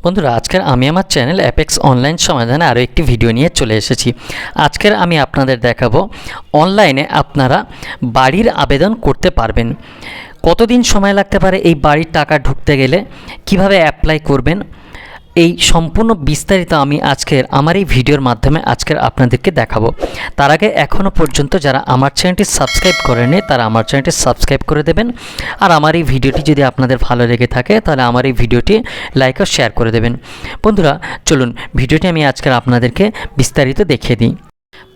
বন্ধুরা আজকের আমি আমার চ্যানেল অ্যাপেক্স অনলাইন সমাধানে আরও একটি ভিডিও নিয়ে চলে এসেছি। আজকের আমি আপনাদের দেখাবো অনলাইনে আপনারা বাড়ির আবেদন করতে পারবেন। কতদিন সময় লাগতে পারে এই বাড়ির টাকা ঢুকতে গেলে, কিভাবে অ্যাপ্লাই করবেন, এই সম্পূর্ণ বিস্তারিত আমি আমার এই ভিডিওর মাধ্যমে আপনাদেরকে দেখাবো। তার আগে এখনও পর্যন্ত যারা আমার চ্যানেলটি সাবস্ক্রাইব করেনি তারা আমার চ্যানেলটি সাবস্ক্রাইব করে দেবেন। আর আমার এই ভিডিওটি যদি আপনাদের ভালো লেগে থাকে তাহলে আমার এই ভিডিওটি লাইক ও শেয়ার করে দেবেন। বন্ধুরা চলুন ভিডিওটি আমি আপনাদেরকে বিস্তারিত দেখিয়ে দিই।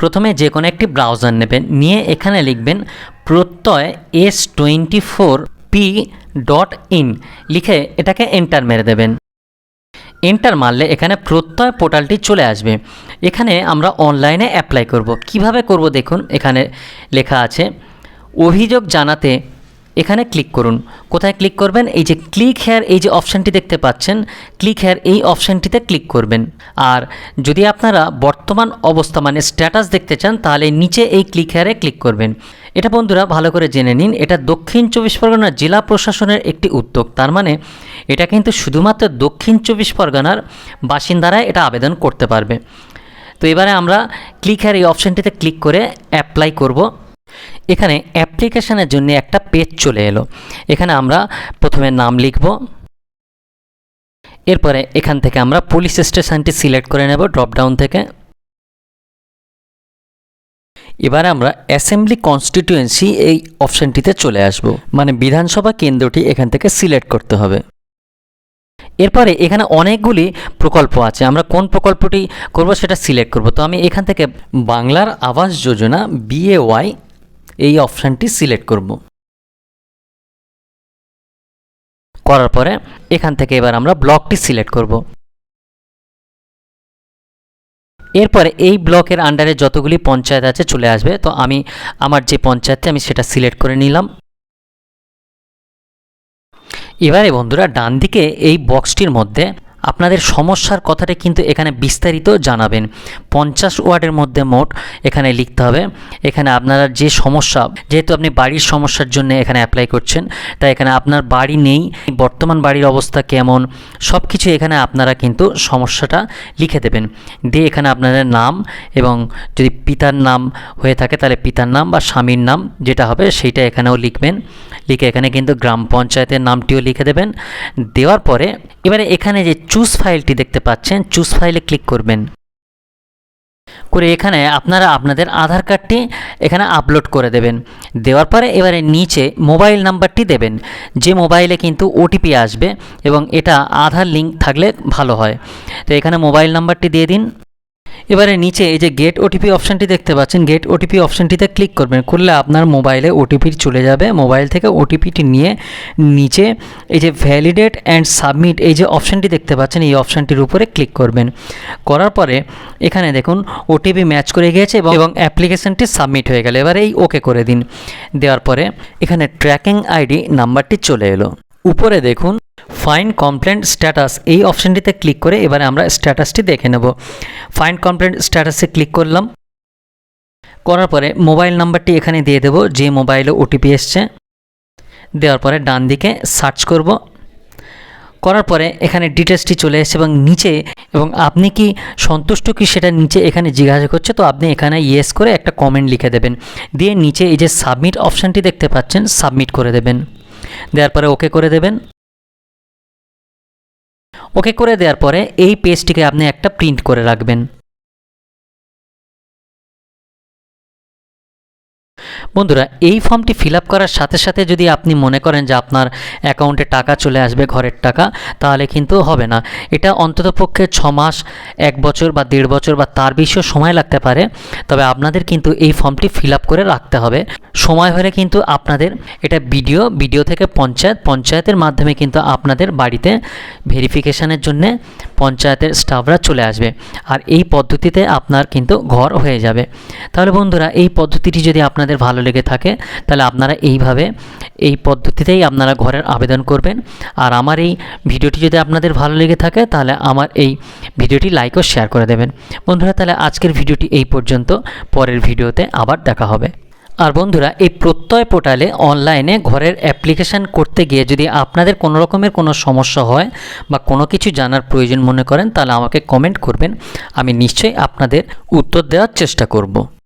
প্রথমে যে কোনো একটি ব্রাউজার নেবেন, নিয়ে এখানে লিখবেন প্রত্যয় s24p.in লিখে এটাকে এন্টার মেরে দেবেন। এন্টার মারলে এখানে প্রত্যয় পোর্টালটি চলে আসবে। এখানে আমরা অনলাইনে অ্যাপ্লাই করব। কিভাবে করব দেখুন, এখানে লেখা আছে অভিযোগ জানাতে। এখানে ক্লিক করুন। কোথায় ক্লিক করবেন? এই যে ক্লিক হেয়ার, এই যে অপশানটি দেখতে পাচ্ছেন, ক্লিক হেয়ার এই অপশানটিতে ক্লিক করবেন। আর যদি আপনারা বর্তমান অবস্থা মানে স্ট্যাটাস দেখতে চান তাহলে নিচে এই ক্লিক হেয়ারে ক্লিক করবেন। এটা বন্ধুরা ভালো করে জেনে নিন, এটা দক্ষিণ চব্বিশ পরগনা জেলা প্রশাসনের একটি উদ্যোগ। তার মানে এটা কিন্তু শুধুমাত্র দক্ষিণ চব্বিশ পরগনার বাসিন্দারা এটা আবেদন করতে পারবে। তো এবারে আমরা ক্লিক হেয়ার এই অপশানটিতে ক্লিক করে অ্যাপ্লাই করব। এখানে অ্যাপ্লিকেশনের জন্য একটা পেজ চলে এলো। এখানে আমরা প্রথমে নাম লিখব, এরপরে এখান থেকে আমরা পুলিশ স্টেশনটি সিলেক্ট করে নেব ড্রপডাউন থেকে। এবারে আমরা অ্যাসেম্বলি কনস্টিটিউয়েন্সি এই অপশানটিতে চলে আসব, মানে বিধানসভা কেন্দ্রটি এখান থেকে সিলেক্ট করতে হবে। এরপরে এখানে অনেকগুলি প্রকল্প আছে, আমরা কোন প্রকল্পটি করব সেটা সিলেক্ট করব। তো আমি এখান থেকে বাংলার আবাস যোজনা BAY এই অপশানটি সিলেক্ট করব। করার পরে এখান থেকে এবার আমরা ব্লকটি সিলেক্ট করব। এরপরে এই ব্লকের আন্ডারে যতগুলি পঞ্চায়েত আছে চলে আসবে। তো আমি আমার যে পঞ্চায়েতটি আমি সেটা সিলেক্ট করে নিলাম। এবারে বন্ধুরা ডান দিকে এই বক্সটির মধ্যে আপনাদের সমস্যার কথাটা কিন্তু এখানে বিস্তারিত জানাবেন। 50 ওয়ার্ডের মধ্যে মোট এখানে লিখতে হবে। এখানে আপনারা যে সমস্যা, যেহেতু আপনি বাড়ির সমস্যার জন্য এখানে অ্যাপ্লাই করছেন, তাই এখানে আপনার বাড়ি নেই, বর্তমান বাড়ির অবস্থা কেমন, সব কিছু এখানে আপনারা কিন্তু সমস্যাটা লিখে দেবেন। দিয়ে এখানে আপনাদের নাম এবং যদি পিতার নাম হয়ে থাকে তাহলে পিতার নাম বা স্বামীর নাম যেটা হবে সেইটা এখানেও লিখবেন। লিখে এখানে কিন্তু গ্রাম পঞ্চায়েতের নামটিও লিখে দেবেন। দেওয়ার পরে এবারে এখানে যে চুজ ফাইলটি দেখতে পাচ্ছেন, চুজ ফাইলে ক্লিক করবেন। করে এখানে আপনারা আপনাদের আধার কার্ডটি এখানে আপলোড করে দেবেন। দেওয়ার পরে এবারে নিচে মোবাইল নাম্বারটি দেবেন, যে মোবাইলে কিন্তু OTP আসবে এবং এটা আধার লিঙ্ক থাকলে ভালো হয়। তো এখানে মোবাইল নাম্বারটি দিয়ে দিন। এবারে নিচে এই যে গেট OTP অপশানটি দেখতে পাচ্ছেন, গেট OTP অপশানটিতে ক্লিক করবেন। করলে আপনার মোবাইলে OTP চলে যাবে। মোবাইল থেকে OTPটি নিয়ে নিচে এই যে ভ্যালিডেট অ্যান্ড সাবমিট এই যে অপশানটি দেখতে পাচ্ছেন, এই অপশানটির উপরে ক্লিক করবেন। করার পরে এখানে দেখুন OTP ম্যাচ করে গিয়েছে এবং অ্যাপ্লিকেশানটি সাবমিট হয়ে গেল। এবারে এই ওকে করে দিন। দেওয়ার পরে এখানে ট্র্যাকিং ID নাম্বারটি চলে এলো। উপরে দেখুন ফাইন্ড কমপ্লেন্ট স্ট্যাটাস এই অপশানটিতে ক্লিক করে এবারে আমরা স্ট্যাটাসটি দেখে নেব। ফাইন্ড কমপ্লেন্ট স্ট্যাটাসে ক্লিক করলাম। করার পরে মোবাইল নাম্বারটি এখানে দিয়ে দেব, যে মোবাইলে OTP এসছে। দেওয়ার পরে ডান দিকে সার্চ করব। করার পরে এখানে ডিটেলসটি চলে এসেছে এবং নিচে এবং আপনি কি সন্তুষ্ট কি সেটা নিচে এখানে জিজ্ঞাসা করছে। তো আপনি এখানে ইয়েস করে একটা কমেন্ট লিখে দেবেন। দিয়ে নিচে এই যে সাবমিট অপশানটি দেখতে পাচ্ছেন, সাবমিট করে দেবেন। দেওয়ার পরে ওকে করে দেবেন। ওকে করে দেওয়ার পরে এই পেজটিকে আপনি একটা প্রিন্ট করে রাখবেন। বন্ধুরা এই ফর্মটি ফিল আপ করার সাথে সাথে যদি আপনি মনে করেন যে আপনার অ্যাকাউন্টে টাকা চলে আসবে, ঘরের টাকা, তাহলে কিন্তু হবে না। এটা অন্ততপক্ষে 6 মাস, 1 বছর বা 1.5 বছর বা তার বেশিও সময় লাগতে পারে। তবে আপনাদের কিন্তু এই ফর্মটি ফিল আপ করে রাখতে হবে। সময় হলে কিন্তু আপনাদের এটা ভিডিও থেকে পঞ্চায়েতের মাধ্যমে কিন্তু আপনাদের বাড়িতে ভেরিফিকেশানের জন্যে পঞ্চায়েতের স্টাফরা চলে আসবে। আর এই পদ্ধতিতে আপনার কিন্তু ঘর হয়ে যাবে। তাহলে বন্ধুরা এই পদ্ধতিটি যদি আপনাদের ভালো লেগে থাকে তাহলে আপনারা এই পদ্ধতিতেই আপনারা ঘরের আবেদন করবেন। আর আমার এই ভিডিওটি যদি আপনাদের ভালো লেগে থাকে তাহলে আমার এই ভিডিওটি লাইক ও শেয়ার করে দেবেন। বন্ধুরা তাহলে আজকের ভিডিওটি এই পর্যন্ত, পরের ভিডিওতে আবার দেখা হবে। আর বন্ধুরা এই প্রত্যয় পোর্টালে অনলাইনে ঘরের অ্যাপ্লিকেশান করতে গিয়ে যদি আপনাদের কোনো রকমের কোনো সমস্যা হয় বা কোনো কিছু জানার প্রয়োজন মনে করেন, তাহলে আমাকে কমেন্ট করবেন, আমি নিশ্চয়ই আপনাদের উত্তর দেওয়ার চেষ্টা করব।